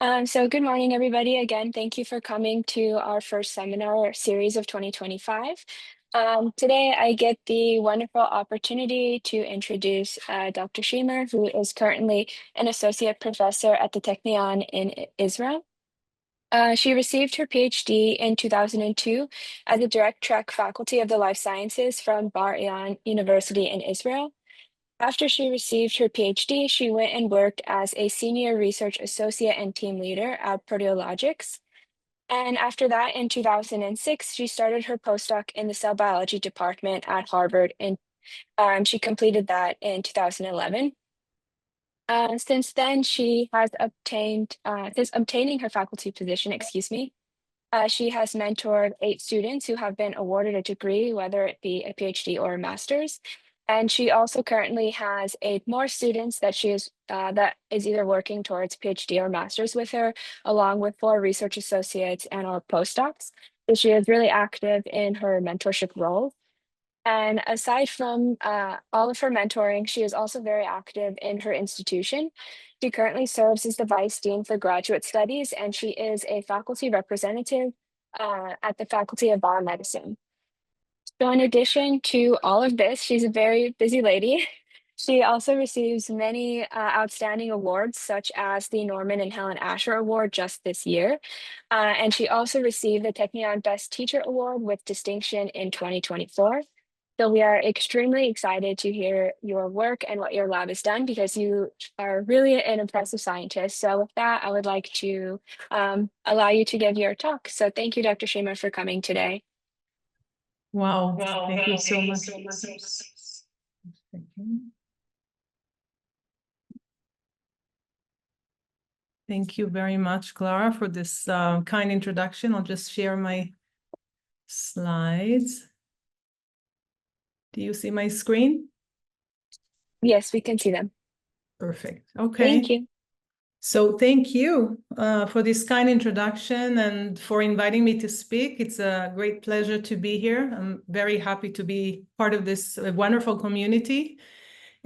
So good morning, everybody. Again, thank you for coming to our first seminar series of 2025. Today, I get the wonderful opportunity to introduce Dr. Shemer, who is currently an associate professor at the Technion in Israel. She received her PhD in 2002 at the Direct Track Faculty of the Life Sciences from Bar Ilan University in Israel. After she received her PhD, she went and worked as a senior research associate and team leader at Proteologics. And after that, in 2006, she started her postdoc in the cell biology department at Harvard, and she completed that in 2011. Since then, since obtaining her faculty position, she has mentored 8 students who have been awarded a degree, whether it be a PhD or a master's. And she also currently has 8 more students that is either working towards PhD or master's with her, along with 4 research associates and our postdocs. So she is really active in her mentorship role. And aside from all of her mentoring, she is also very active in her institution. She currently serves as the Vice Dean for Graduate Studies, and she is a faculty representative at the Faculty of Biomedicine. So in addition to all of this, she's a very busy lady. She also receives many outstanding awards, such as the Norman and Helen Asher Award just this year. And she also received the Technion Best Teacher Award with distinction in 2024. So we are extremely excited to hear your work and what your lab has done because you are really an impressive scientist. So with that, I would like to allow you to give your talk. So thank you, Dr. Shemer, for coming today. Wow, thank you so much. Thank you very much, Clara, for this kind introduction. I'll just share my slides. Do you see my screen? Yes, we can see them. Perfect. Okay. Thank you. So thank you for this kind introduction and for inviting me to speak. It's a great pleasure to be here. I'm very happy to be part of this wonderful community.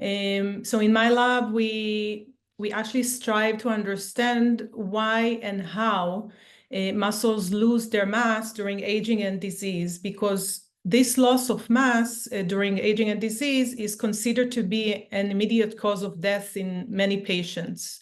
So in my lab, we actually strive to understand why and how muscles lose their mass during aging and disease, because this loss of mass during aging and disease is considered to be an immediate cause of death in many patients.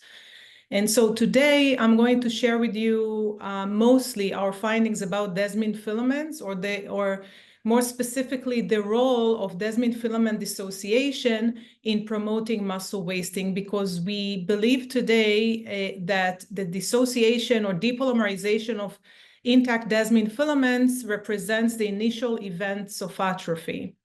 And so today I'm going to share with you mostly our findings about Desmin filaments, or more specifically, the role of Desmin filament dissociation in promoting muscle wasting, because we believe today that the dissociation or depolymerization of intact Desmin filaments represents the initial events of atrophy.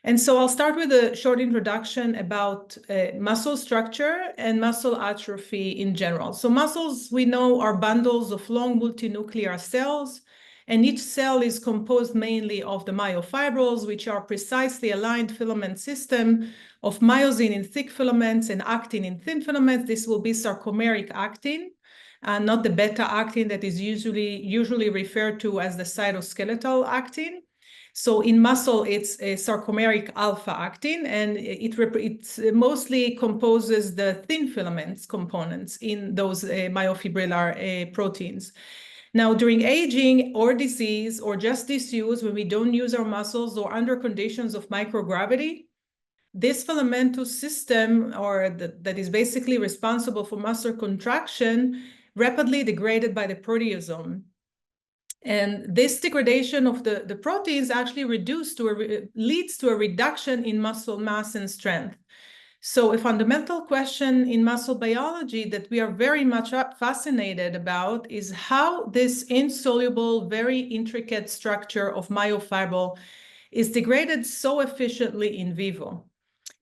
And so I'll start with a short introduction about muscle structure and muscle atrophy in general. So muscles, we know, are bundles of long multinuclear cells, and each cell is composed mainly of the myofibrils, which are precisely aligned filament system of myosin in thick filaments and actin in thin filaments. This will be sarcomeric actin, not the beta actin that is usually referred to as the cytoskeletal actin. So in muscle, it's a sarcomeric alpha actin, and it mostly composes the thin filaments components in those myofibrillar proteins. Now, during aging or disease or just disuse, when we don't use our muscles or under conditions of microgravity, this filamentous system, that is basically responsible for muscle contraction, rapidly degraded by the proteasome. And this degradation of the proteins actually leads to a reduction in muscle mass and strength. So a fundamental question in muscle biology that we are very much fascinated about is how this insoluble, very intricate structure of myofibril is degraded so efficiently in vivo.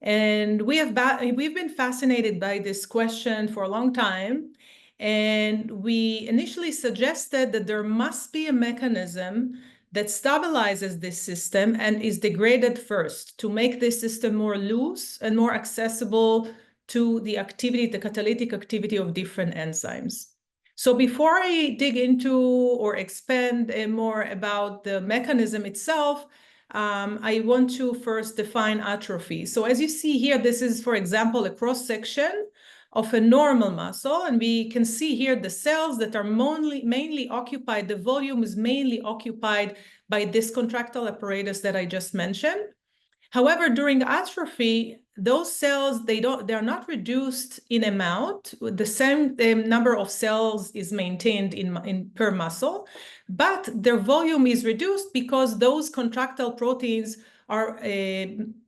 And we've been fascinated by this question for a long time. And we initially suggested that there must be a mechanism that stabilizes this system and is degraded first to make this system more loose and more accessible to the catalytic activity of different enzymes. So before I dig into or expand more about the mechanism itself, I want to first define atrophy. So as you see here, this is, for example, a cross-section of a normal muscle. And we can see here the cells that are mainly occupied, the volume is mainly occupied by this contractile apparatus that I just mentioned. However, during atrophy, those cells, they're not reduced in amount. The same number of cells is maintained in per muscle, but their volume is reduced because those contractile proteins are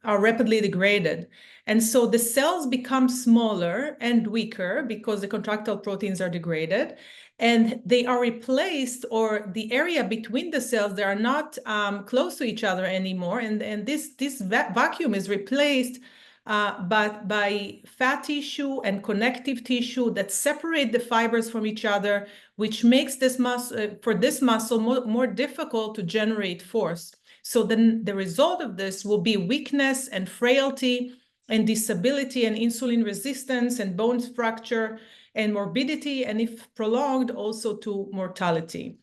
rapidly degraded. And so the cells become smaller and weaker because the contractile proteins are degraded, and they are replaced, or the area between the cells, they are not close to each other anymore. And this vacuum is replaced but by fat tissue and connective tissue that separate the fibers from each other, which makes this muscle, for this muscle, more difficult to generate force. So then the result of this will be weakness and frailty and disability and insulin resistance and bone fracture and morbidity, and if prolonged, also to mortality.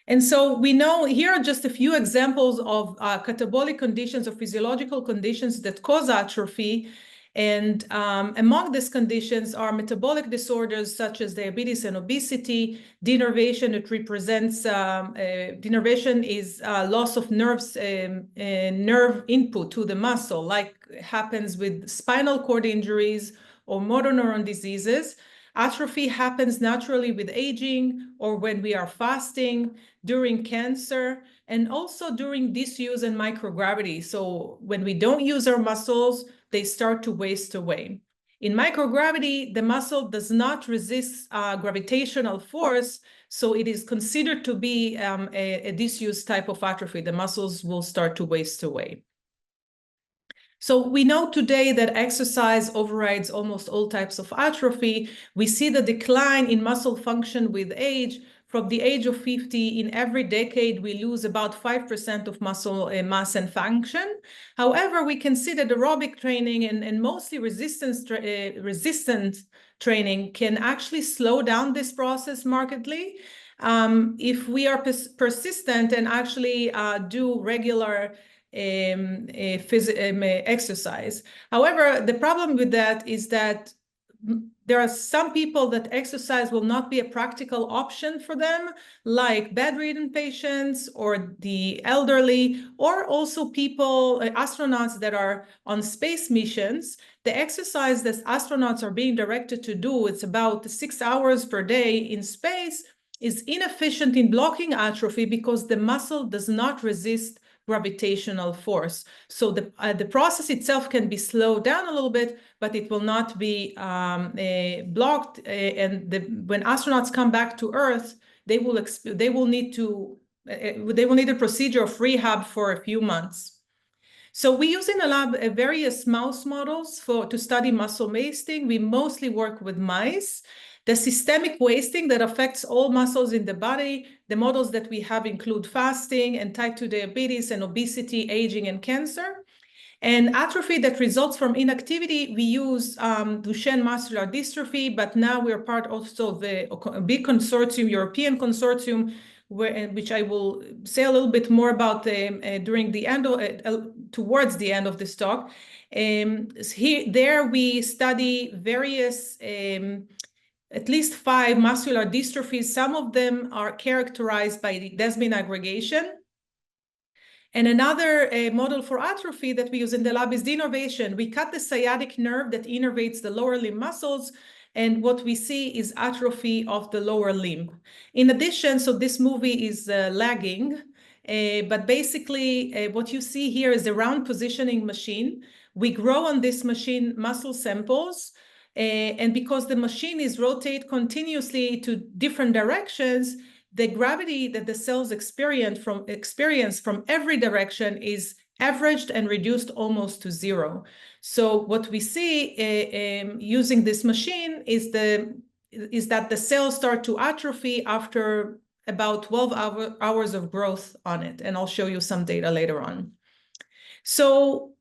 And so we know here are just a few examples of catabolic conditions or physiological conditions that cause atrophy. And among these conditions are metabolic disorders such as diabetes and obesity. Denervation, it represents, denervation is loss of nerve input to the muscle, like happens with spinal cord injuries or motor neuron diseases. Atrophy happens naturally with aging or when we are fasting, during cancer, and also during disuse and microgravity. So when we don't use our muscles, they start to waste away. In microgravity, the muscle does not resist gravitational force, so it is considered to be a disuse type of atrophy. The muscles will start to waste away. So we know today that exercise overrides almost all types of atrophy. We see the decline in muscle function with age. From the age of 50, in every decade, we lose about 5% of muscle mass and function. However, we can see that aerobic training and mostly resistant training can actually slow down this process markedly if we are persistent and actually do regular exercise. However, the problem with that is that there are some people that exercise will not be a practical option for them, like bedridden patients or the elderly, or also people, astronauts that are on space missions. The exercise that astronauts are being directed to do, it's about 6 hours per day in space, is inefficient in blocking atrophy because the muscle does not resist gravitational force. So the process itself can be slowed down a little bit, but it will not be blocked. When astronauts come back to Earth, they will need a procedure of rehab for a few months. So we use in the lab various mouse models to study muscle wasting. We mostly work with mice. The systemic wasting that affects all muscles in the body, the models that we have include fasting and type 2 diabetes and obesity, aging, and cancer. And atrophy that results from inactivity, we use Duchenne muscular dystrophy, but now we're part also of a big consortium, European consortium, which I will say a little bit more about during the end towards the end of this talk. There we study various at least 5 muscular dystrophies. Some of them are characterized by the Desmin aggregation. And another model for atrophy that we use in the lab is denervation. We cut the sciatic nerve that innervates the lower limb muscles, and what we see is atrophy of the lower limb. In addition, so this movie is lagging, but basically what you see here is a round positioning machine. We grow on this machine muscle samples, and because the machine is rotate continuously to different directions, the gravity that the cells experience from every direction is averaged and reduced almost to zero. So what we see using this machine is that the cells start to atrophy after about 12 hours of growth on it. And I'll show you some data later on. So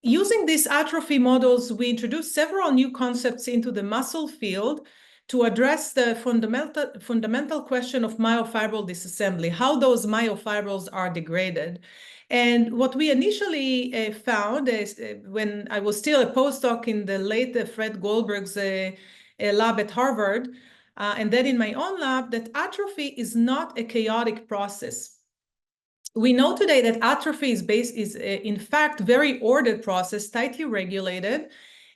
using these atrophy models, we introduced several new concepts into the muscle field to address the fundamental question of myofibril disassembly, how those myofibrils are degraded. And what we initially found is when I was still a postdoc in the late Fred Goldberg's lab at Harvard, and then in my own lab, that atrophy is not a chaotic process. We know today that atrophy is in fact very ordered process, tightly regulated,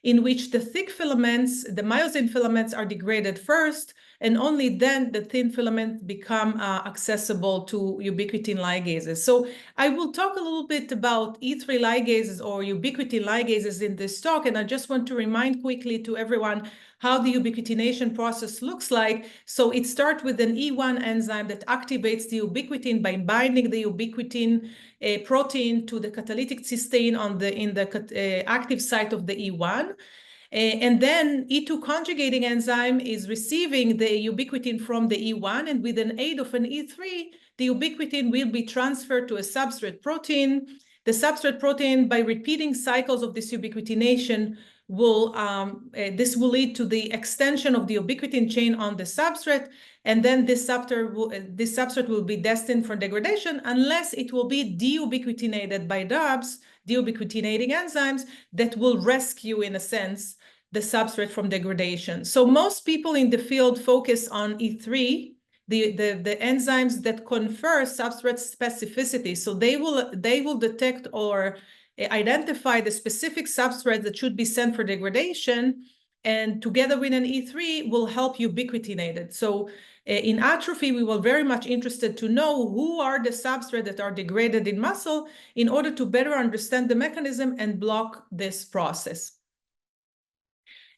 in which the thick filaments, the myosin filaments, are degraded first, and only then the thin filaments become accessible to ubiquitin ligases. So I will talk a little bit about E3 ligases or ubiquitin ligases in this talk, and I just want to remind quickly to everyone how the ubiquitination process looks like. So it starts with an E1 enzyme that activates the ubiquitin by binding the ubiquitin protein to the catalytic cysteine in the active site of the E1. And then E2 conjugating enzyme is receiving the ubiquitin from the E1, and with an aid of an E3, the ubiquitin will be transferred to a substrate protein. The substrate protein, by repeating cycles of this ubiquitination, this will lead to the extension of the ubiquitin chain on the substrate, and then this substrate will be destined for degradation unless it will be deubiquitinated by DUBs, deubiquitinating enzymes, that will rescue, in a sense, the substrate from degradation. So most people in the field focus on E3, the enzymes that confer substrate specificity. So they will detect or identify the specific substrate that should be sent for degradation, and together with an E3 will help ubiquitinate it. So in atrophy, we were very much interested to know who are the substrates that are degraded in muscle in order to better understand the mechanism and block this process.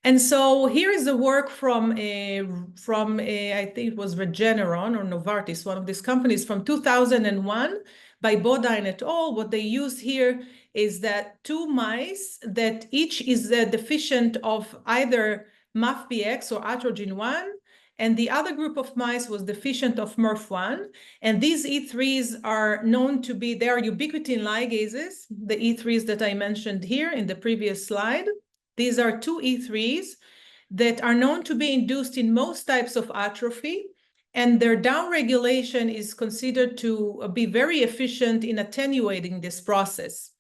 And so here is the work from I think it was Regeneron or Novartis, one of these companies, from 2001 by Bodine et al. What they used here is that two mice that each is deficient of either MAFPX or atrogen-1, and the other group of mice was deficient of MRF1. And these E3s are known to be, they are ubiquitin ligases, the E3s that I mentioned here in the previous slide. These are two E3s that are known to be induced in most types of atrophy, and their downregulation is considered to be very efficient in attenuating this process.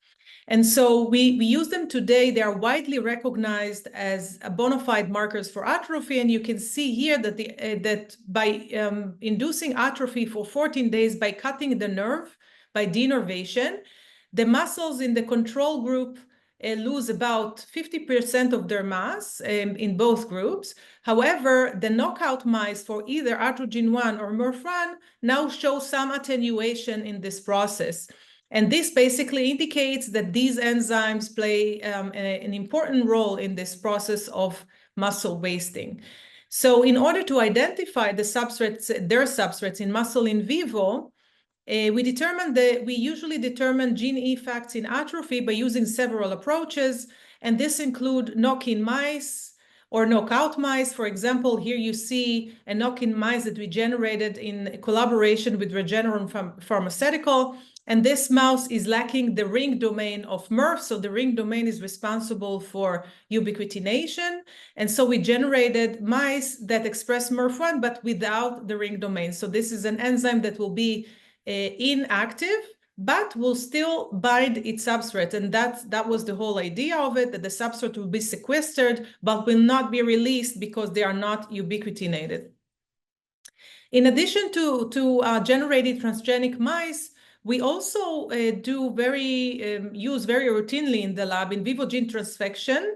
And so we use them today. They are widely recognized as bona fide markers for atrophy. And you can see here that, that by inducing atrophy for 14 days by cutting the nerve, by denervation, the muscles in the control group lose about 50% of their mass in both groups. However, the knockout mice for either atrogen-1 or MRF1 now show some attenuation in this process. And this basically indicates that these enzymes play an important role in this process of muscle wasting. So in order to identify the substrates, their substrates in muscle in vivo, we usually determine gene effects in atrophy by using several approaches, and this include knock-in mice or knockout mice. For example, here you see a knock-in mice that we generated in collaboration with Regeneron Pharmaceutical, and this mouse is lacking the ring domain of MRF, so the ring domain is responsible for ubiquitination, and so we generated mice that express MRF1 but without the ring domain. So this is an enzyme that will be inactive, but will still bind its substrate. And that was the whole idea of it, that the substrate will be sequestered, but will not be released because they are not ubiquitinated. In addition to generated transgenic mice, we also use very routinely in the lab in vivo gene transfection.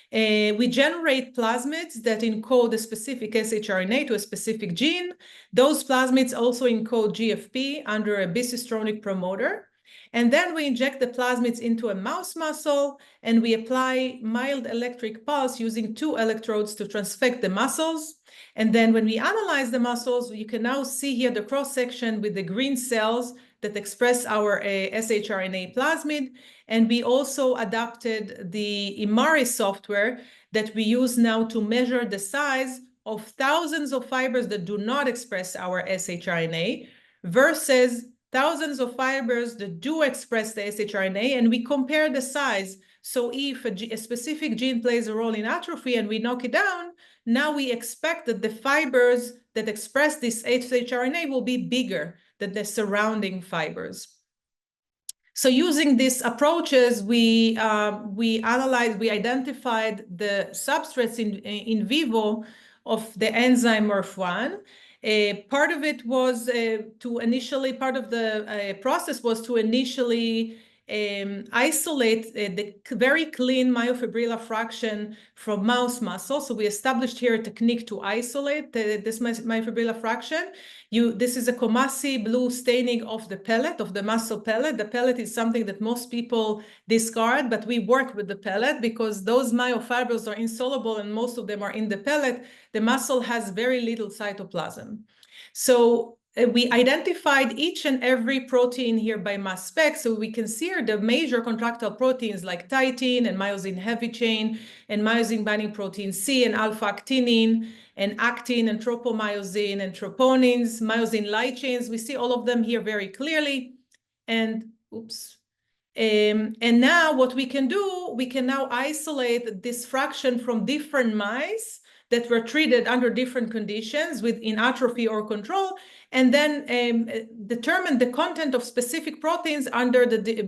We generate plasmids that encode a specific shRNA to a specific gene. Those plasmids also encode GFP under a bicistronic promoter. And then we inject the plasmids into a mouse muscle, and we apply mild electric pulse using 2 electrodes to transfect the muscles. And then when we analyze the muscles, you can now see here the cross-section with the green cells that express our shRNA plasmid. And we also adapted the Imari software that we use now to measure the size of thousands of fibers that do not express our shRNA versus thousands of fibers that do express the shRNA, and we compare the size. So if a specific gene plays a role in atrophy and we knock it down, now we expect that the fibers that express this shRNA will be bigger than the surrounding fibers. So using these approaches, we identified the substrates in vivo of the enzyme MRF1. Part of it was part of the process was to initially isolate the very clean myofibrillar fraction from mouse muscle. So we established here a technique to isolate this myofibrillar fraction. This is a Comasi blue staining of the pellet, of the muscle pellet. The pellet is something that most people discard, but we work with the pellet because those myofibrils are insoluble and most of them are in the pellet. The muscle has very little cytoplasm. So we identified each and every protein here by mass spec. So we can see here the major contractile proteins like titin and myosin heavy chain and myosin binding protein C and alpha-actinin and actin and tropomyosin and troponins, myosin light chains. We see all of them here very clearly. And and now what we can do, we can now isolate this fraction from different mice that were treated under different conditions in atrophy or control, and then determine the content of specific proteins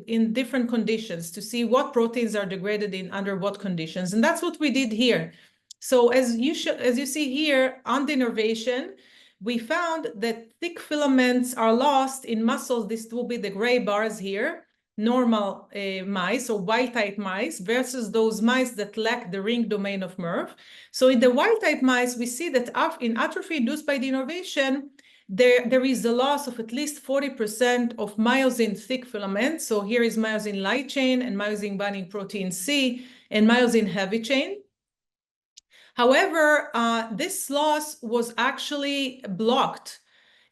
in different conditions to see what proteins are degraded under what conditions. And that's what we did here. So as you see here on the innervation, we found that thick filaments are lost in muscles. This will be the gray bars here, normal mice or wild-type mice versus those mice that lack the ring domain of MRF. So in the wild-type mice, we see that in atrophy induced by the innervation, there is a loss of at least 40% of myosin thick filaments. So here is myosin light chain and myosin binding protein C and myosin heavy chain. However, this loss was actually blocked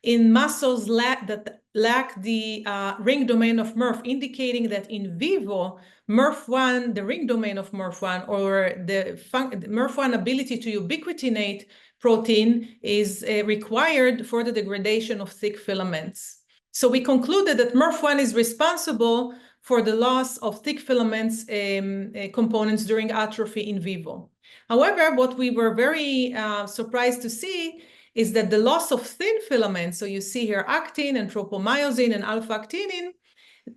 in muscles that lack the ring domain of MRF, indicating that in vivo, MRF1, the ring domain of MRF1, or the MRF1 ability to ubiquitinate protein is required for the degradation of thick filaments. So we concluded that MRF1 is responsible for the loss of thick filaments components during atrophy in vivo. However, what we were very surprised to see is that the loss of thin filaments, so you see here actin and tropomyosin and alpha-actinin,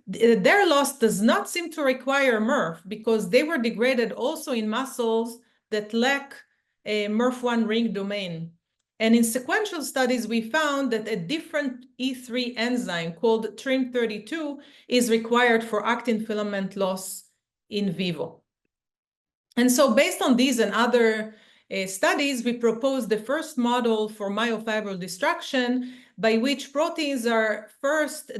their loss does not seem to require MRF because they were degraded also in muscles that lack a MRF1 ring domain. And in sequential studies, we found that a different E3 enzyme called TRIM32 is required for actin filament loss in vivo. And so based on these and other studies, we proposed the first model for myofibril destruction, by which proteins are first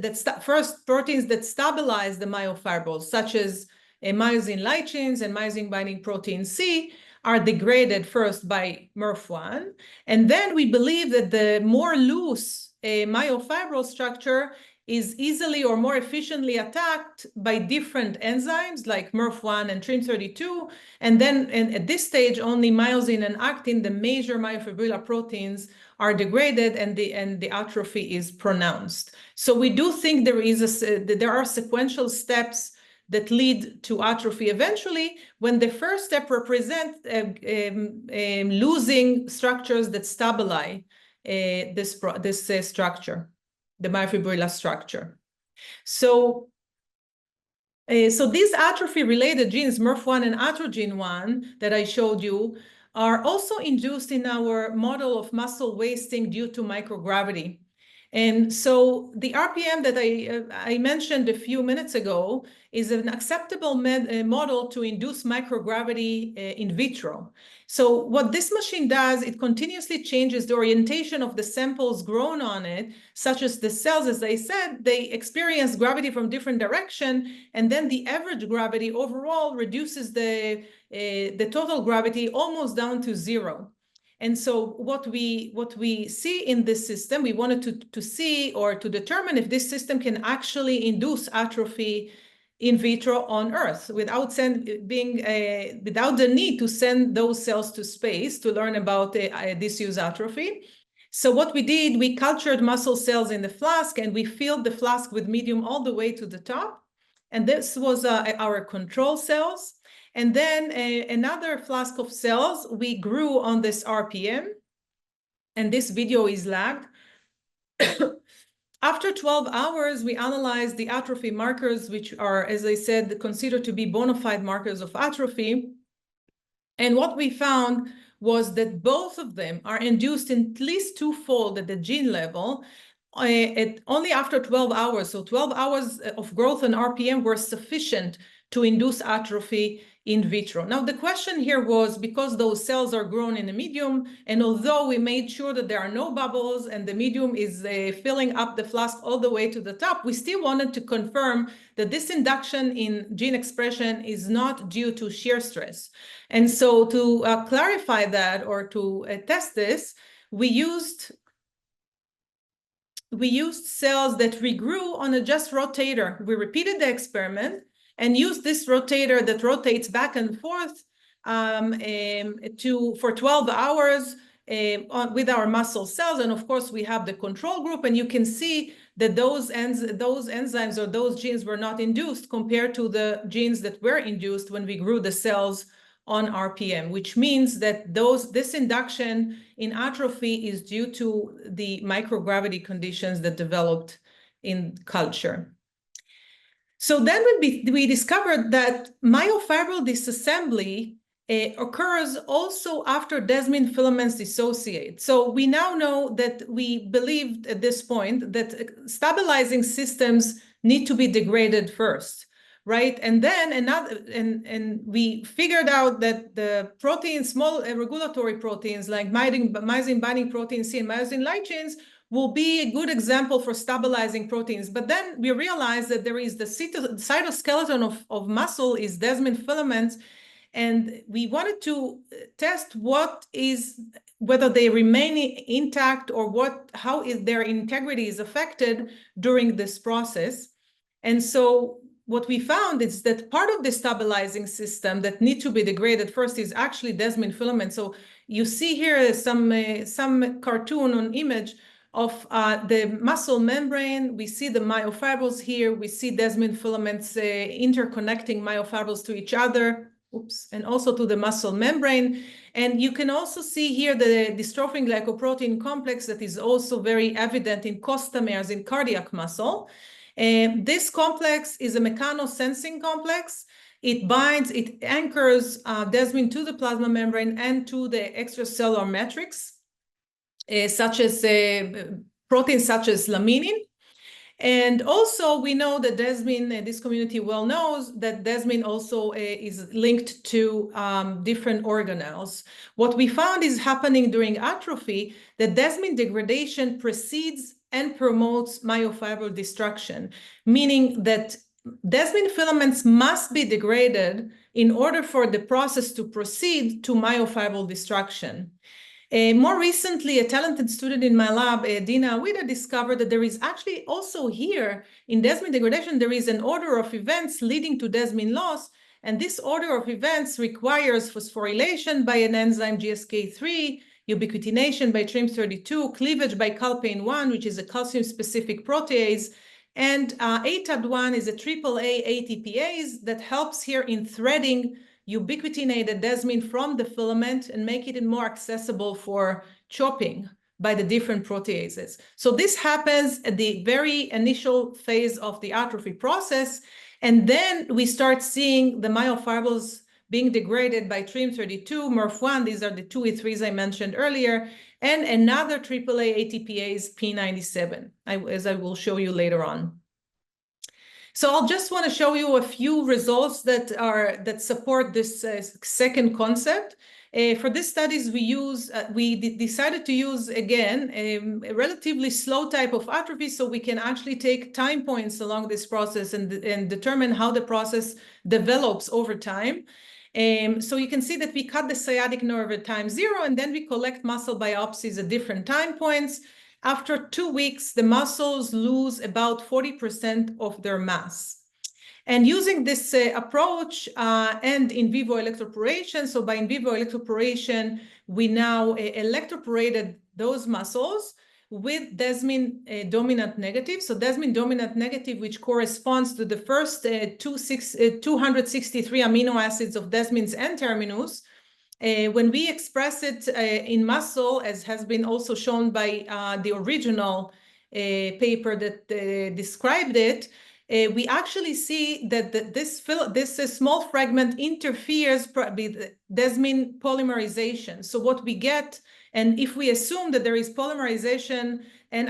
proteins that stabilize the myofibrils, such as myosin light chains and myosin binding protein C, are degraded first by MRF1. And then we believe that the more loose myofibril structure is easily or more efficiently attacked by different enzymes like MRF1 and TRIM32. And then at this stage, only myosin and actin, the major myofibrillar proteins, are degraded and the atrophy is pronounced. So we do think there are sequential steps that lead to atrophy eventually, when the first step represents losing structures that stabilize this structure, the myofibrillar structure. So these atrophy-related genes, MRF1 and atrogene1 that I showed you, are also induced in our model of muscle wasting due to microgravity. And so the RPM that I mentioned a few minutes ago is an acceptable model to induce microgravity in vitro. So what this machine does, it continuously changes the orientation of the samples grown on it, such as the cells, as I said, they experience gravity from different direction, and then the average gravity overall reduces the total gravity almost down to zero. And so what we see in this system, we wanted to see or to determine if this system can actually induce atrophy in vitro on Earth without the need to send those cells to space to learn about disuse atrophy. So what we did, we cultured muscle cells in the flask and we filled the flask with medium all the way to the top. And this was our control cells. And then another flask of cells we grew on this RPM. And this video is lagged. After 12 hours, we analyzed the atrophy markers, which are, as I said, considered to be bona fide markers of atrophy. And what we found was that both of them are induced in at least twofold at the gene level, only after 12 hours. So 12 hours of growth on RPM were sufficient to induce atrophy in vitro. Now, the question here was, because those cells are grown in a medium, and although we made sure that there are no bubbles and the medium is filling up the flask all the way to the top, we still wanted to confirm that this induction in gene expression is not due to shear stress. And so to clarify that, or to test this, we used cells that regrew on a just rotator. We repeated the experiment and used this rotator that rotates back and forth for 12 hours with our muscle cells. And of course, we have the control group, and you can see that those enzymes or those genes were not induced compared to the genes that were induced when we grew the cells on RPM, which means that this induction in atrophy is due to the microgravity conditions that developed in culture. So then we discovered that myofibril disassembly occurs also after Desmin filaments dissociate. So we now know that we believed at this point that stabilizing systems need to be degraded first, right? And then and we figured out that the proteins, small regulatory proteins like myosin binding protein C and myosin light chains will be a good example for stabilizing proteins. But then we realized that there is the cytoskeleton of muscle is Desmin filaments, and we wanted to test whether they remain intact or how their integrity is affected during this process. And so what we found is that part of the stabilizing system that need to be degraded first is actually Desmin filament. So you see here some cartoon on image of the muscle membrane. We see the myofibrils here. We see Desmin filaments interconnecting myofibrils to each other, and also to the muscle membrane. And you can also see here the dystrophin glycoprotein complex that is also very evident in costamers in cardiac muscle. This complex is a mechanosensing complex. It anchors Desmin to the plasma membrane and to the extracellular matrix, such as proteins such as laminin. And also we know that Desmin, this community well knows that Desmin also is linked to different organelles. What we found is happening during atrophy, that Desmin degradation precedes and promotes myofibril destruction, meaning that Desmin filaments must be degraded in order for the process to proceed to myofibril destruction. More recently, a talented student in my lab, Dina Awida, discovered that there is actually also here in Desmin degradation, there is an order of events leading to Desmin loss. And this order of events requires phosphorylation by an enzyme GSK3, ubiquitination by TRIM32, cleavage by calpain-1, which is a calcium-specific protease, and ATAD1 is a AAA ATPase that helps here in threading ubiquitinated Desmin from the filament and make it more accessible for chopping by the different proteases. So this happens at the very initial phase of the atrophy process. And then we start seeing the myofibrils being degraded by TRIM32, MRF1, these are the two E3s I mentioned earlier, and another AAA ATPase P97, as I will show you later on. So I'll just want to show you a few results that support this second concept. For these studies, we decided to use, again, a relatively slow type of atrophy, so we can actually take time points along this process and determine how the process develops over time. So you can see that we cut the sciatic nerve at time 0, and then we collect muscle biopsies at different time points. After 2 weeks, the muscles lose about 40% of their mass. And using this approach and in vivo electroporation, so by in vivo electroporation, we now electroporated those muscles with Desmin dominant negative. So Desmin dominant negative, which corresponds to the first 263 amino acids of Desmin's N-terminus. When we express it in muscle, as has been also shown by the original paper that described it, we actually see that this small fragment interferes with Desmin polymerization. So what we get, and if we assume that there is polymerization and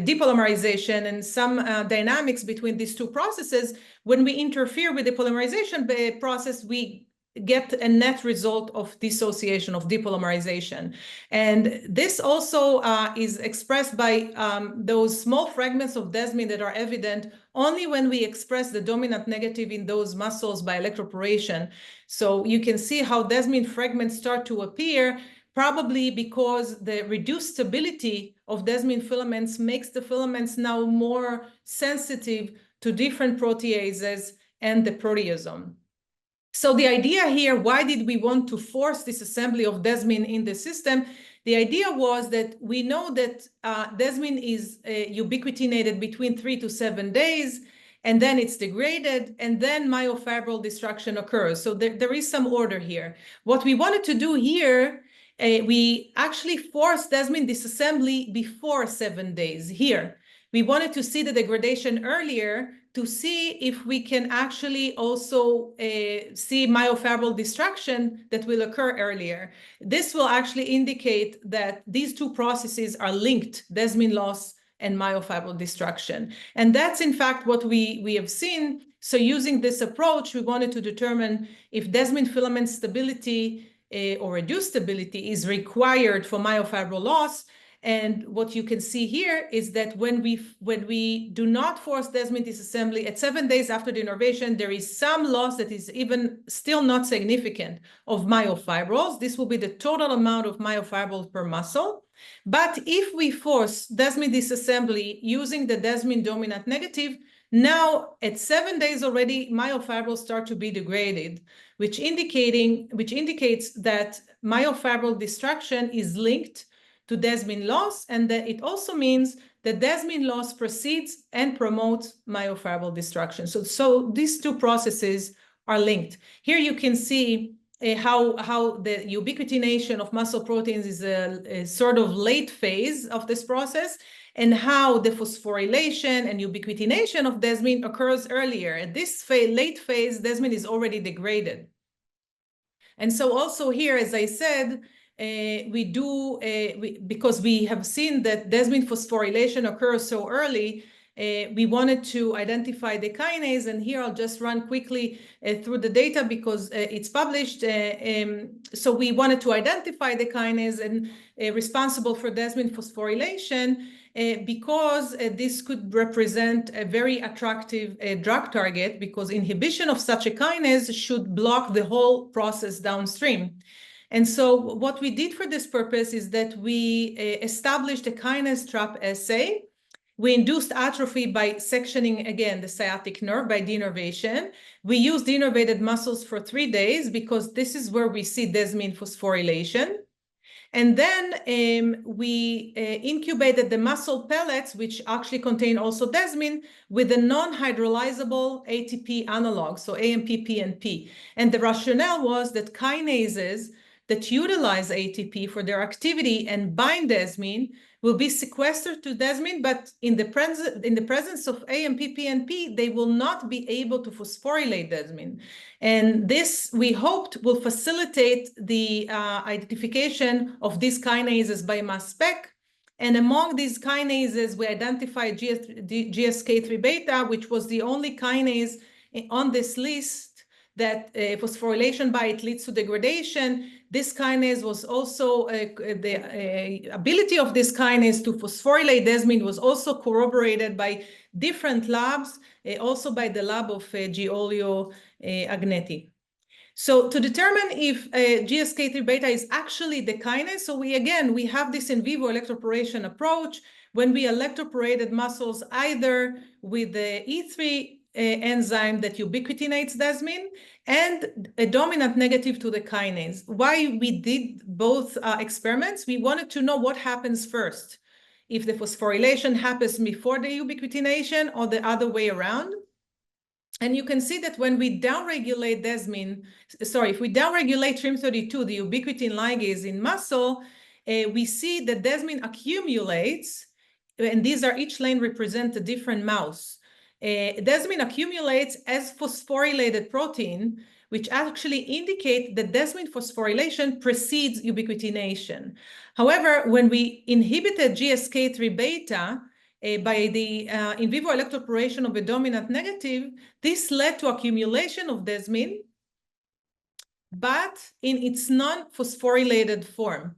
depolymerization and some dynamics between these two processes, when we interfere with the polymerization process, we get a net result of dissociation, of depolymerization. And this also is expressed by those small fragments of Desmin that are evident only when we express the dominant negative in those muscles by electroporation. So you can see how Desmin fragments start to appear, probably because the reduced stability of Desmin filaments makes the filaments now more sensitive to different proteases and the proteasome. So the idea here, why did we want to force this assembly of Desmin in the system? The idea was that we know that Desmin is ubiquitinated between 3 to 7 days, and then it's degraded, and then myofibril destruction occurs. So there is some order here. What we wanted to do here, we actually forced Desmin disassembly before 7 days here. We wanted to see the degradation earlier to see if we can actually also see myofibril destruction that will occur earlier. This will actually indicate that these two processes are linked, Desmin loss and myofibril destruction. And that's in fact what we have seen. So using this approach, we wanted to determine if Desmin filament stability or reduced stability is required for myofibril loss. And what you can see here is that when we do not force Desmin disassembly at 7 days after the innervation, there is some loss that is even still not significant of myofibrils. This will be the total amount of myofibrils per muscle. But if we force Desmin disassembly using the Desmin dominant negative, now at 7 days already, myofibrils start to be degraded, which indicates that myofibril destruction is linked to Desmin loss, and that it also means that Desmin loss precedes and promotes myofibril destruction. So these two processes are linked. Here you can see how the ubiquitination of muscle proteins is a sort of late phase of this process, and how the phosphorylation and ubiquitination of Desmin occurs earlier. At this late phase, Desmin is already degraded. And so also here, as I said, because we have seen that Desmin phosphorylation occurs so early, we wanted to identify the kinase, and here I'll just run quickly through the data because it's published. So we wanted to identify the kinase and responsible for Desmin phosphorylation because this could represent a very attractive drug target, because inhibition of such a kinase should block the whole process downstream. And so what we did for this purpose is that we established a kinase trap assay. We induced atrophy by sectioning, again, the sciatic nerve by denervation. We used denervated muscles for 3 days because this is where we see Desmin phosphorylation. And then we incubated the muscle pellets, which actually contain also Desmin, with a non-hydrolyzable ATP analog, so AMP, PNP. And the rationale was that kinases that utilize ATP for their activity and bind Desmin will be sequestered to Desmin, but in the presence of AMP, PNP, they will not be able to phosphorylate Desmin. And this, we hoped, will facilitate the identification of these kinases by mass spec. And among these kinases, we identified GSK3 beta, which was the only kinase on this list that phosphorylation by it leads to degradation. This kinase was also, the ability of this kinase to phosphorylate Desmin was also corroborated by different labs, also by the lab of Giulio Agnetti. So to determine if GSK3 beta is actually the kinase, so we have this in vivo electroporation approach when we electroporated muscles either with the E3 enzyme that ubiquitinates Desmin and a dominant negative to the kinase. Why we did both experiments? We wanted to know what happens first, if the phosphorylation happens before the ubiquitination or the other way around. And you can see that when we downregulate if we downregulate TRIM32, the ubiquitin ligase in muscle, we see that Desmin accumulates and these are each lane represent a different mouse. Desmin accumulates as phosphorylated protein, which actually indicate that desmin phosphorylation precedes ubiquitination. However, when we inhibited GSK3 beta by the in vivo electroporation of a dominant negative, this led to accumulation of desmin, but in its non-phosphorylated form.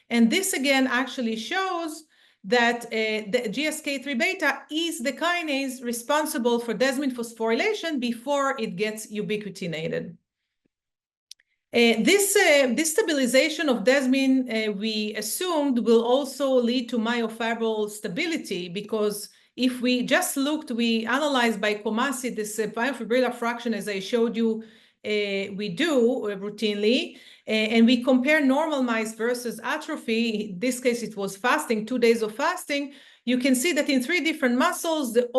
And this again actually shows that the GSK3 beta is the kinase responsible for desmin phosphorylation before it gets ubiquitinated. This stabilization of desmin, we assumed, will also lead to myofibril stability, because if we just looked, we analyzed by Comasi this myofibrillar fraction, as I showed you, we do routinely, and we compare normal mice versus atrophy. In this case, it was fasting, 2 days of fasting. You can see that in 3 different muscles, the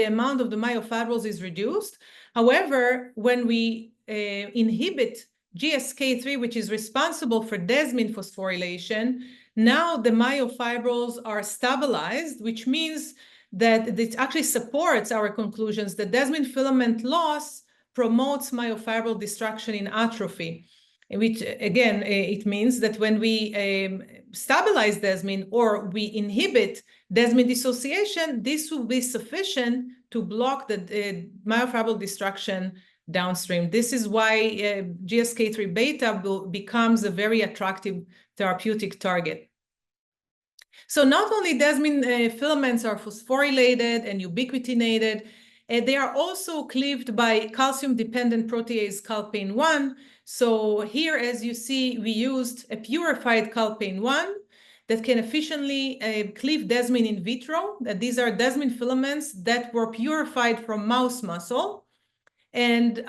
amount of the myofibrils is reduced. However, when we inhibit GSK3, which is responsible for desmin phosphorylation, now the myofibrils are stabilized, which means that it actually supports our conclusions that desmin filament loss promotes myofibril destruction in atrophy, which again, it means that when we stabilize desmin or we inhibit desmin dissociation, this will be sufficient to block the myofibril destruction downstream. This is why GSK3 beta becomes a very attractive therapeutic target. So not only desmin filaments are phosphorylated and ubiquitinated, they are also cleaved by calcium-dependent protease calpain-1. So here, as you see, we used a purified calpain-1 that can efficiently cleave desmin in vitro. These are desmin filaments that were purified from mouse muscle. And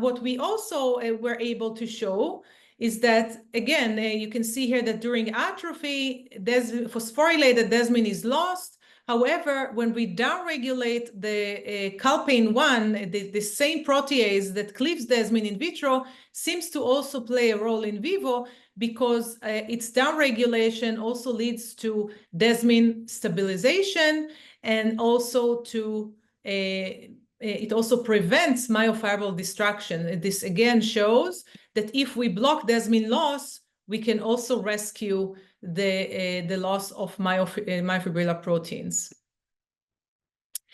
what we also were able to show is that, again, you can see here that during atrophy, phosphorylated desmin is lost. However, when we downregulate the calpain-1, the same protease that cleaves desmin in vitro seems to also play a role in vivo, because its downregulation also leads to desmin stabilization, and also to it also prevents myofibril destruction. This again shows that if we block desmin loss, we can also rescue the loss of myofibrillar proteins.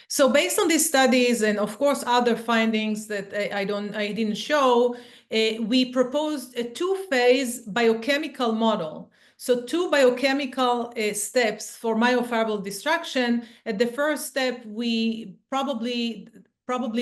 So based on these studies, and of course other findings that I didn't show, we proposed a 2-phase biochemical model. So 2 biochemical steps for myofibril destruction. At the first step, we probably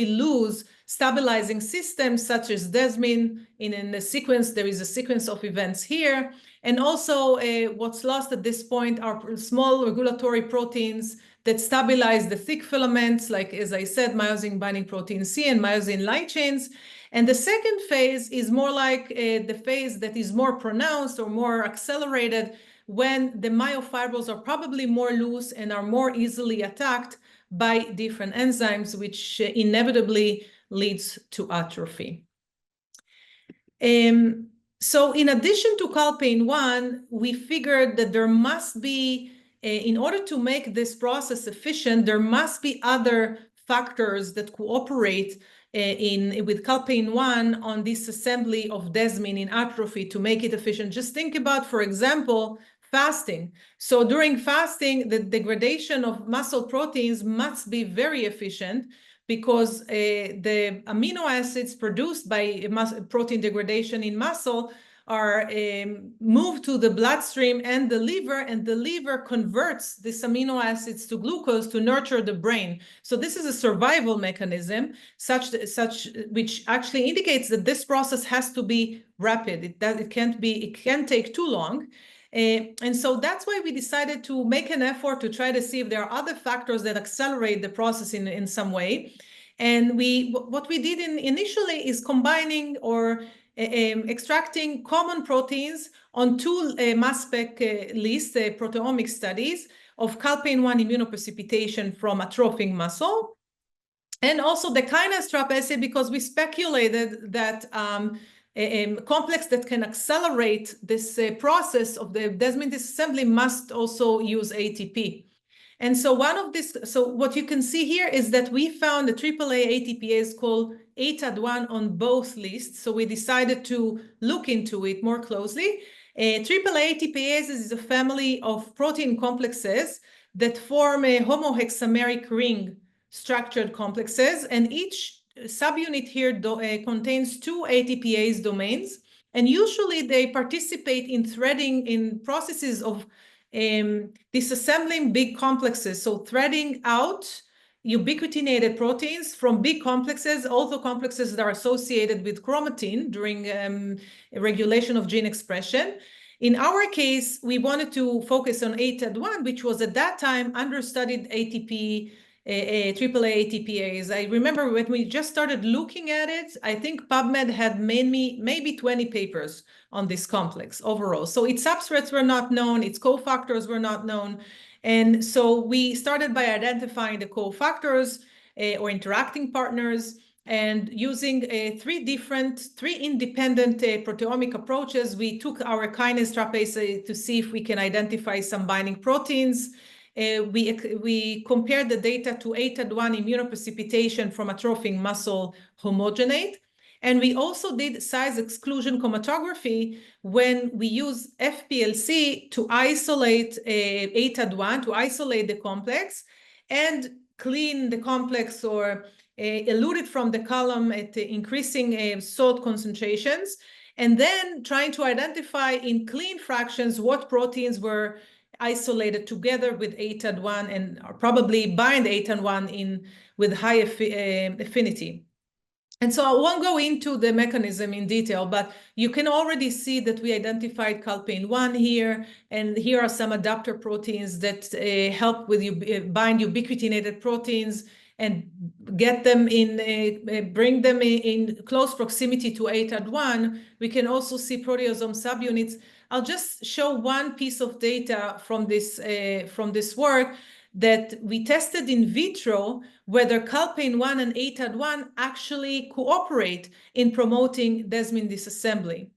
lose stabilizing systems such as desmin. In the sequence, there is a sequence of events here. And also what's lost at this point are small regulatory proteins that stabilize the thick filaments, like, as I said, myosin binding protein C and myosin light chains. And the second phase is more like the phase that is more pronounced or more accelerated, when the myofibrils are probably more loose and are more easily attacked by different enzymes, which inevitably leads to atrophy. So in addition to calpain-1, we figured that there must be, in order to make this process efficient, there must be other factors that cooperate with calpain-1 on this assembly of desmin in atrophy to make it efficient. Just think about, for example, fasting. So during fasting, the degradation of muscle proteins must be very efficient, because the amino acids produced by protein degradation in muscle are moved to the bloodstream and the liver converts these amino acids to glucose to nurture the brain. So this is a survival mechanism, which actually indicates that this process has to be rapid. It can't take too long. And so that's why we decided to make an effort to try to see if there are other factors that accelerate the process in some way. And what we did initially is combining or extracting common proteins on 2 mass spec lists, proteomic studies of calpain-1 immunoprecipitation from atrophic muscle, and also the kinase trap assay, because we speculated that a complex that can accelerate this process of the desmin disassembly must also use ATP. And so what you can see here is that we found the AAA ATPase called ATAD1 on both lists. So we decided to look into it more closely. AAA ATPase is a family of protein complexes that form a homohexameric ring structured complexes, and each subunit here contains two ATPase domains, and usually they participate in threading in processes of disassembling big complexes, so threading out ubiquitinated proteins from big complexes, also complexes that are associated with chromatin during regulation of gene expression. In our case, we wanted to focus on ATAD1, which was at that time understudied ATP, AAA ATPase. I remember when we just started looking at it, I think PubMed had maybe 20 papers on this complex overall. So its substrates were not known, its cofactors were not known. And so we started by identifying the cofactors or interacting partners, and using three independent proteomic approaches. We took our kinase trapase to see if we can identify some binding proteins. We compared the data to ATAD1 immunoprecipitation from atrophying muscle homogenate. And we also did size exclusion chromatography when we use FPLC to isolate ATAD1, to isolate the complex and clean the complex or elute it from the column at increasing salt concentrations, and then trying to identify in clean fractions what proteins were isolated together with ATAD1 and probably bind ATAD1 with high affinity. And so I won't go into the mechanism in detail, but you can already see that we identified calpain-1 here, and here are some adapter proteins that help with bind ubiquitinated proteins and get them bring them in close proximity to ATAD1. We can also see proteasome subunits. I'll just show one piece of data from this work that we tested in vitro whether calpain-1 and ATAD1 actually cooperate in promoting Desmin disassembly.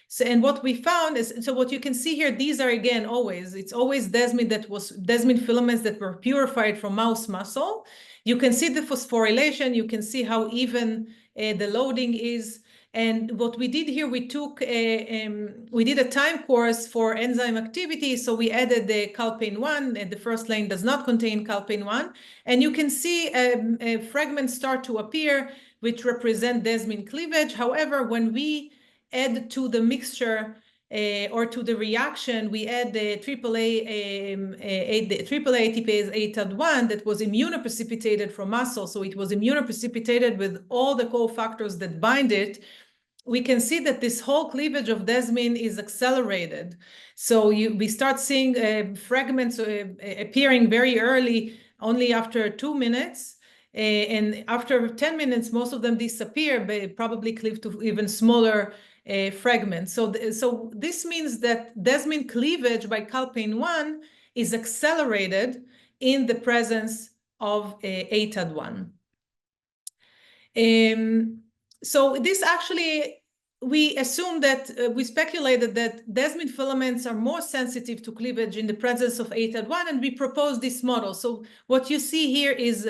So, and what we found is, so what you can see here, these are again it's always Desmin filaments that were purified from mouse muscle. You can see the phosphorylation, you can see how even the loading is. And what we did here, we did a time course for enzyme activity. So we added the calpain-1, and the first lane does not contain calpain-1. And you can see fragments start to appear, which represent Desmin cleavage. However, when we add to the mixture or to the reaction, we add the AAA ATPase ATAD1 that was immunoprecipitated from muscle. So it was immunoprecipitated with all the cofactors that bind it. We can see that this whole cleavage of Desmin is accelerated. So we start seeing fragments appearing very early, only after 2 minutes. And after 10 minutes, most of them disappear, but probably cleave to even smaller fragments. So this means that Desmin cleavage by calpain-1 is accelerated in the presence of ATAD1. So this actually, we assumed that, we speculated that Desmin filaments are more sensitive to cleavage in the presence of ATAD1, and we proposed this model. So what you see here is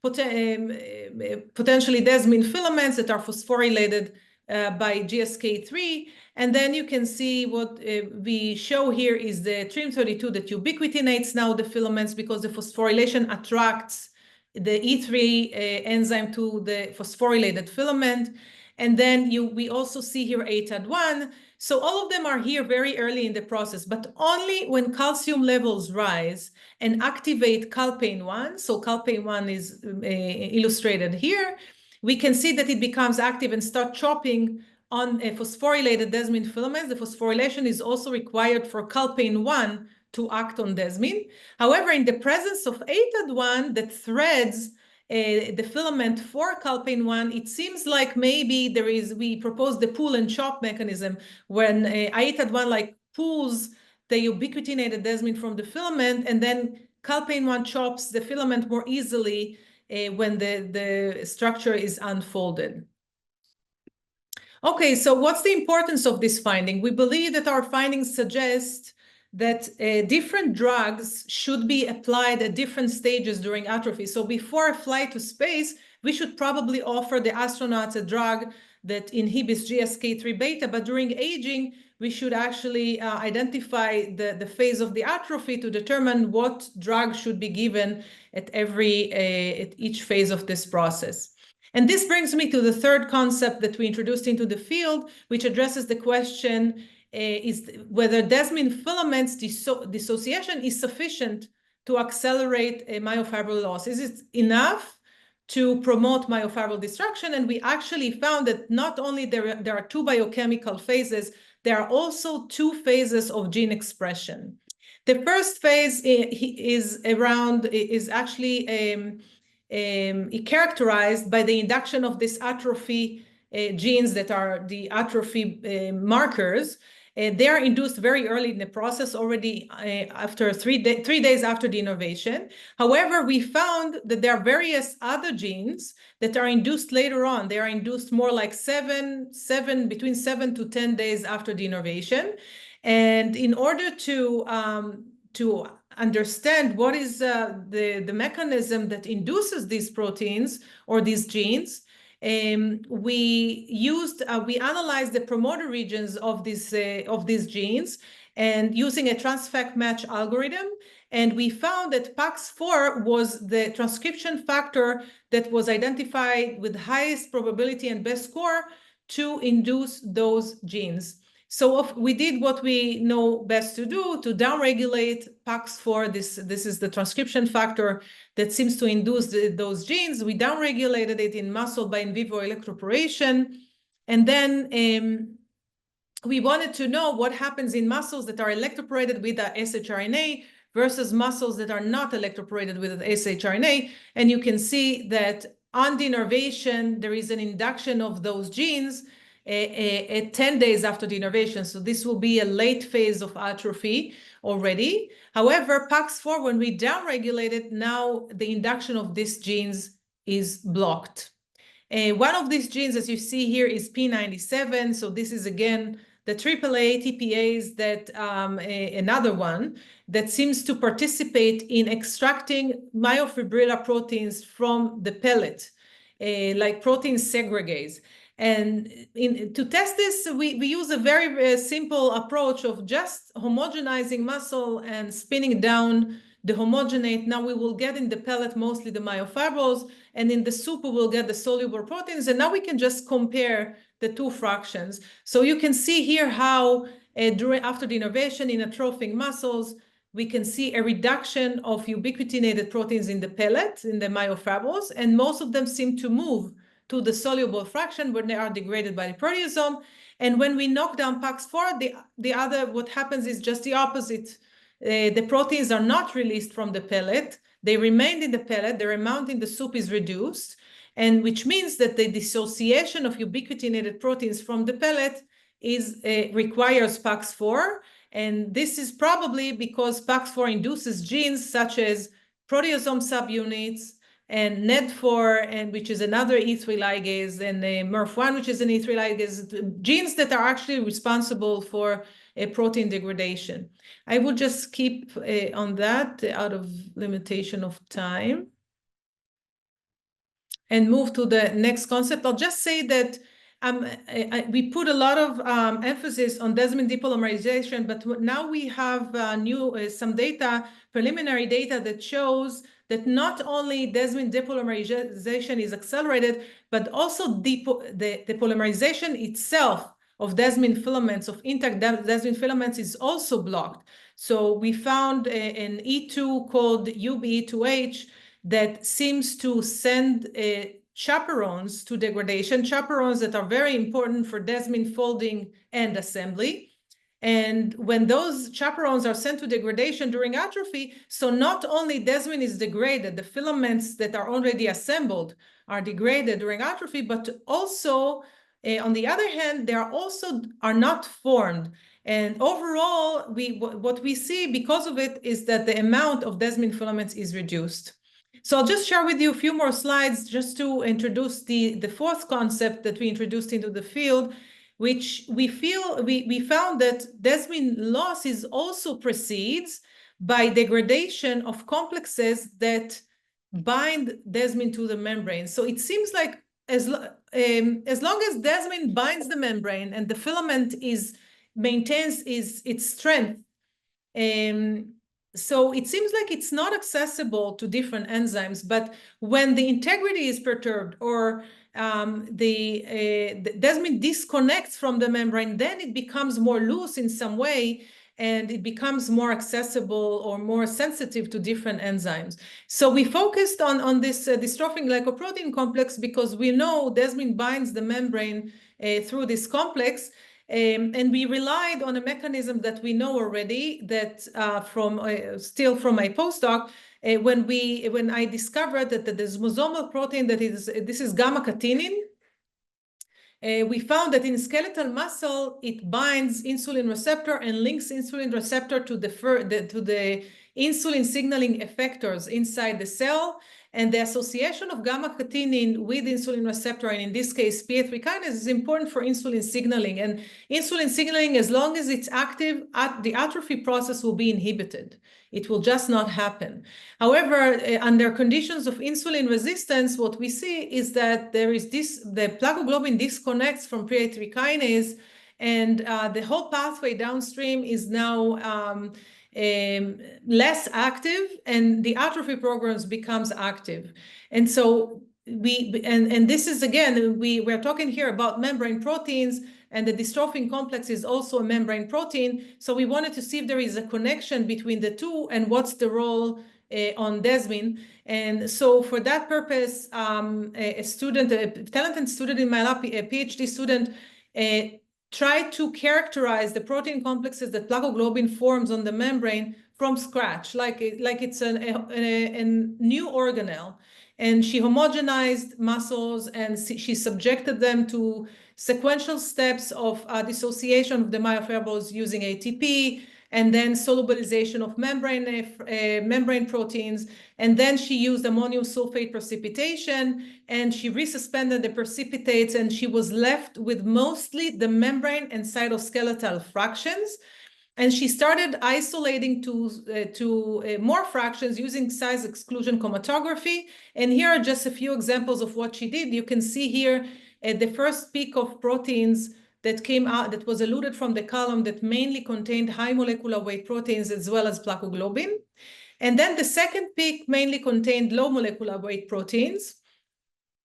potentially Desmin filaments that are phosphorylated by GSK3. And then you can see what we show here is the TRIM32 that ubiquitinates now the filaments because the phosphorylation attracts the E3 enzyme to the phosphorylated filament. And then we also see here ATAD1. So all of them are here very early in the process, but only when calcium levels rise and activate calpain-1. So calpain-1 is illustrated here. We can see that it becomes active and start chopping on a phosphorylated Desmin filaments. The phosphorylation is also required for calpain-1 to act on Desmin. However, in the presence of ATAD1 that threads the filament for calpain-1, it seems like maybe we propose the pull and chop mechanism when ATAD1 like pulls the ubiquitinated Desmin from the filament, and then calpain-1 chops the filament more easily when the structure is unfolded. Okay, so what's the importance of this finding? We believe that our findings suggest that different drugs should be applied at different stages during atrophy. So before a flight to space, we should probably offer the astronauts a drug that inhibits GSK3 beta, but during aging, we should actually identify the phase of the atrophy to determine what drug should be given at each phase of this process. And this brings me to the third concept that we introduced into the field, which addresses the question is whether Desmin filaments dissociation is sufficient to accelerate myofibril loss. Is it enough to promote myofibril destruction? And we actually found that not only there are two biochemical phases, there are also two phases of gene expression. The first phase is actually characterized by the induction of this atrophy genes that are the atrophy markers. They are induced very early in the process, already after 3 days after the innervation. However, we found that there are various other genes that are induced later on. They are induced more like between 7 to 10 days after the innervation. And in order to understand what is the mechanism that induces these proteins or these genes, we analyzed the promoter regions of these genes and using a transfect match algorithm, and we found that PAX4 was the transcription factor that was identified with highest probability and best score to induce those genes. So we did what we know best to do, to downregulate PAX4. This is the transcription factor that seems to induce those genes. We downregulated it in muscle by in vivo electroporation. And then we wanted to know what happens in muscles that are electroporated with a shRNA versus muscles that are not electroporated with an shRNA. And you can see that on denervation, there is an induction of those genes 10 days after the innervation. So this will be a late phase of atrophy already. However, PAX4, when we downregulate it, now the induction of these genes is blocked. One of these genes, as you see here, is P97. So this is, again, the AAA TPase that another one that seems to participate in extracting myofibrillar proteins from the pellet, like protein segregase. And to test this, we use a very simple approach of just homogenizing muscle and spinning down the homogenate. Now we will get in the pellet mostly the myofibrils, and in the soup we will get the soluble proteins. And now we can just compare the two fractions. So you can see here how after the innervation in atrophic muscles, we can see a reduction of ubiquitinated proteins in the pellet, in the myofibrils, and most of them seem to move to the soluble fraction when they are degraded by the proteasome. And when we knock down PAX4, what happens is just the opposite. The proteins are not released from the pellet. They remain in the pellet. Their amount in the soup is reduced, and which means that the dissociation of ubiquitinated proteins from the pellet requires PAX4. And this is probably because PAX4 induces genes such as proteasome subunits, and NED4, which is another E3 ligase, and MERF1, which is an E3 ligase, genes that are actually responsible for protein degradation. I will just keep on that out of limitation of time and move to the next concept. I'll just say that we put a lot of emphasis on Desmin depolymerization, but now we have some data, preliminary data that shows that not only Desmin depolymerization is accelerated, but also the polymerization itself of Desmin filaments, of intact Desmin filaments, is also blocked. So we found an E2 called UBE2H that seems to send chaperones to degradation, chaperones that are very important for Desmin folding and assembly. And when those chaperones are sent to degradation during atrophy, so not only Desmin is degraded, the filaments that are already assembled are degraded during atrophy, but also, on the other hand, they are not formed. And overall, what we see because of it is that the amount of Desmin filaments is reduced. So I'll just share with you a few more slides just to introduce the fourth concept that we introduced into the field, which we found that Desmin loss is also precedes by degradation of complexes that bind Desmin to the membrane. So it seems like as long as Desmin binds the membrane and the filament maintains its strength, so it seems like it's not accessible to different enzymes. But when the integrity is perturbed or the Desmin disconnects from the membrane, then it becomes more loose in some way, and it becomes more accessible or more sensitive to different enzymes. So we focused on this dystrophin glycoprotein complex because we know Desmin binds the membrane through this complex. And we relied on a mechanism that we know already, that still from my postdoc, when I discovered that the desmosomal protein this is gamma catenin. We found that in skeletal muscle, it binds insulin receptor and links insulin receptor to the insulin signaling effectors inside the cell. And the association of gamma catenin with insulin receptor, and in this case, PI3 kinase, is important for insulin signaling. And insulin signaling, as long as it's active, the atrophy process will be inhibited. It will just not happen. However, under conditions of insulin resistance, what we see is that there is the plakoglobin disconnects from PI3 kinase, and the whole pathway downstream is now less active, and the atrophy programs becomes active. And so this is, again, we're talking here about membrane proteins, and the dystrophin complex is also a membrane protein. So we wanted to see if there is a connection between the two and what's the role on Desmin. And so for that purpose, a talented student in my lab, a PhD student, tried to characterize the protein complexes that plakoglobin forms on the membrane from scratch, like it's a new organelle. And she homogenized muscles, and she subjected them to sequential steps of dissociation of the myofibrils using ATP, and then solubilization of membrane proteins. And then she used ammonium sulfate precipitation, and she resuspended the precipitates, and she was left with mostly the membrane and cytoskeletal fractions. And she started isolating to more fractions using size exclusion chromatography. And here are just a few examples of what she did. You can see here the first peak of proteins that came out, that was eluted from the column, that mainly contained high molecular weight proteins as well as plakoglobin. And then the second peak mainly contained low molecular weight proteins.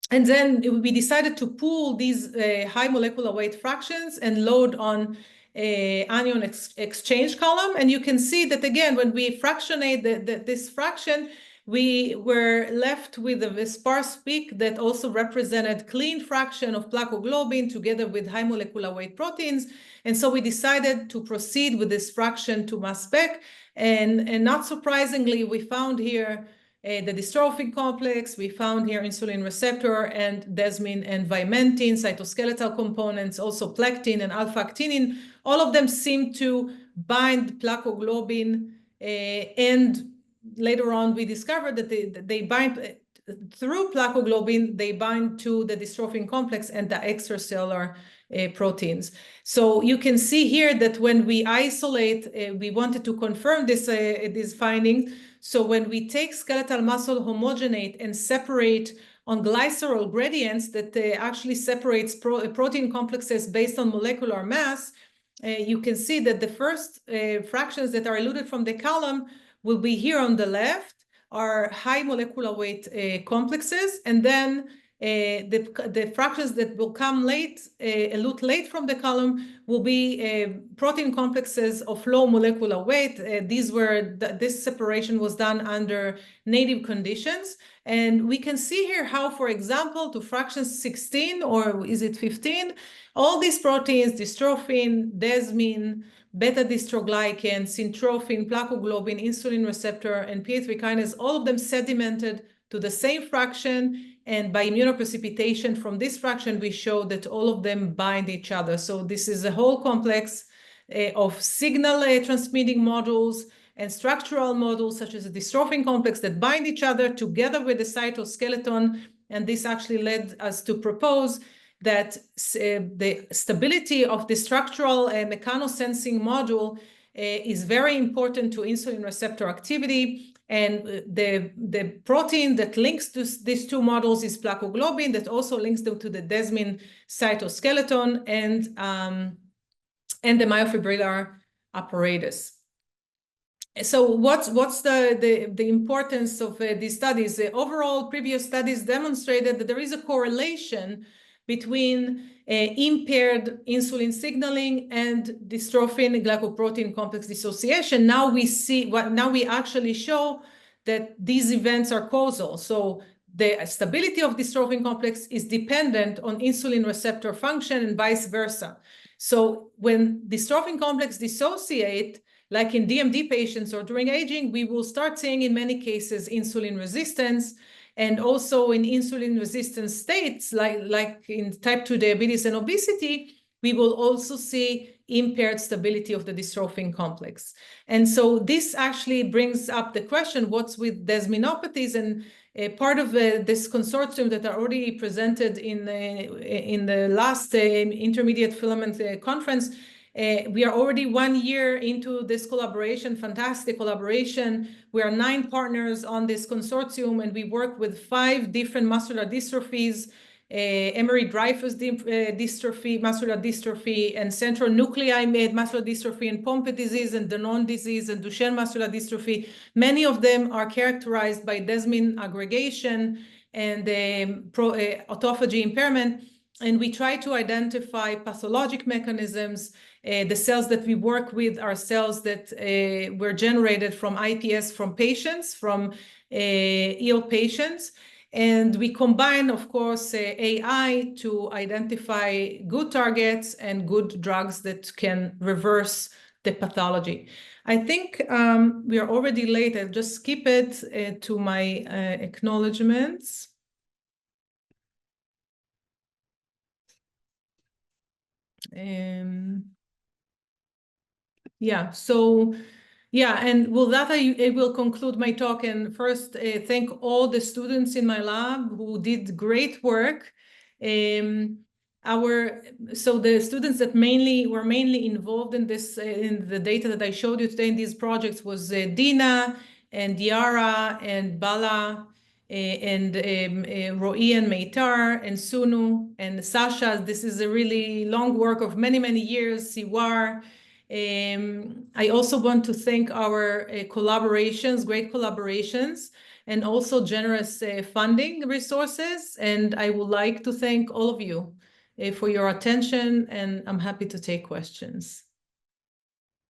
And then we decided to pool these high molecular weight fractions and load on anion exchange column. And you can see that, again, when we fractionate this fraction, we were left with a sparse peak that also represented clean fraction of plakoglobin together with high molecular weight proteins. And so we decided to proceed with this fraction to mass spec. And not surprisingly, we found here the dystrophin complex, we found here insulin receptor and Desmin and vimentin, cytoskeletal components, also plectin and alpha-actinin. All of them seem to bind plakoglobin, and later on we discovered that they bind through plakoglobin, they bind to the dystrophin complex and the extracellular proteins. So you can see here that when we isolate, we wanted to confirm these findings. So when we take skeletal muscle, homogenate, and separate on glycerol gradients that actually separates protein complexes based on molecular mass, you can see that the first fractions that are eluted from the column will be here on the left, are high molecular weight complexes, and then the fractions that will come late, elute late from the column, will be protein complexes of low molecular weight. This separation was done under native conditions. And we can see here how, for example, to fraction 16, or is it 15, all these proteins, dystrophin, Desmin, beta-dystroglycan, syntrophin, plakoglobin, insulin receptor, and PI3 kinase, all of them sedimented to the same fraction. And by immunoprecipitation from this fraction, we show that all of them bind each other. So this is a whole complex of signal transmitting modules and structural modules, such as a dystrophin complex, that bind each other together with the cytoskeleton. And this actually led us to propose that the stability of the structural mechanosensing module is very important to insulin receptor activity. And the protein that links to these two models is plakoglobin, that also links them to the Desmin cytoskeleton and the myofibrillar apparatus. So what's the importance of these studies? Overall, previous studies demonstrated that there is a correlation between impaired insulin signaling and dystrophin glycoprotein complex dissociation. Now we actually show that these events are causal. So the stability of dystrophin complex is dependent on insulin receptor function and vice versa. So when dystrophin complex dissociate, like in DMD patients or during aging, we will start seeing in many cases insulin resistance, and also in insulin resistant states, like in type 2 diabetes and obesity, we will also see impaired stability of the dystrophin complex. And so this actually brings up the question, what's with desminopathies? And part of this consortium that are already presented in the last intermediate filament conference, we are already 1 year into this collaboration, fantastic collaboration. We are 9 partners on this consortium, and we work with 5 different muscular dystrophies, Emery-Dreifuss dystrophy, muscular dystrophy, and central nuclei muscular dystrophy, and Pompe disease, and Danon disease, and Duchenne muscular dystrophy. Many of them are characterized by Desmin aggregation and autophagy impairment. And we try to identify pathologic mechanisms. The cells that we work with are cells that were generated from iPS from patients, from EO patients. And we combine, of course, AI to identify good targets and good drugs that can reverse the pathology. I think we are already late. I'll just skip it to my acknowledgements. Yeah, so yeah, and with that, I will conclude my talk. And first, thank all the students in my lab who did great work. So the students that were mainly involved in this, in the data that I showed you today in these projects was Dina and Diara and Bala and Ro'i and Meitar and Sunu and Sasha. This is a really long work of many, many years, Siwar. I also want to thank our collaborations, great collaborations, and also generous funding resources. And I would like to thank all of you for your attention, and I'm happy to take questions.